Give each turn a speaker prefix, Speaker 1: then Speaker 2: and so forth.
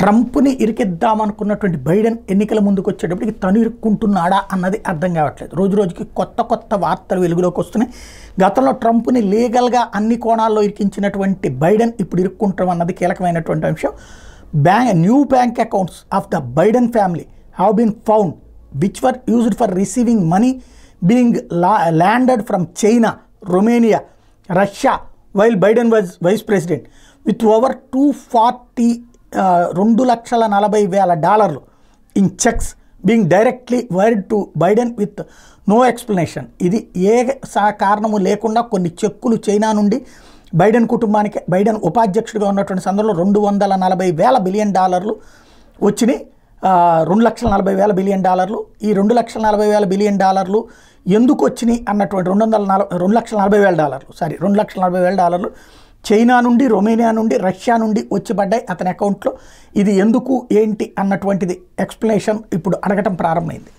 Speaker 1: ట్రంప్ని ఇరికిద్దామనుకున్నటువంటి Biden ఎన్నికల ముందుకు వచ్చేటప్పటికి తను ఇరుక్కుంటున్నాడా అన్నది అర్థం కావట్లేదు. రోజు రోజుకి కొత్త కొత్త వార్తలు వెలుగులోకి వస్తున్నాయి. గతంలో ట్రంప్ని లీగల్గా అన్ని కోణాల్లో ఇరికించినటువంటి బైడెన్ ఇప్పుడు ఇరుక్కుంటాం అన్నది కీలకమైనటువంటి అంశం. New bank accounts of the Biden family have been found which were used for receiving money being landed from China, Romania, Russia while Biden was vice president with over $240,000 in cheques being directly wired to Biden with no explanation. ఇది ఏ కారణము లేకుండా కొన్ని చెక్కులు China నుండి Biden కుటుంబానికి Biden ఉపాధ్యక్షుడిగా ఉన్నటువంటి సందర్భంలో $240,000 బిలియన్ వచ్చినాయి. $240,000 బిలియన్. ఈ $240,000 బిలియన్ ఎందుకు వచ్చినాయి అన్నటువంటి $240,000 చైనా నుండి, రొమేనియా నుండి, రష్యా నుండి వచ్చి పడ్డాయి అతని అకౌంట్లో. ఇది ఎందుకు ఏంటి అన్నటువంటిది ఎక్స్ప్లెనేషన్ ఇప్పుడు అడగటం ప్రారంభమైంది.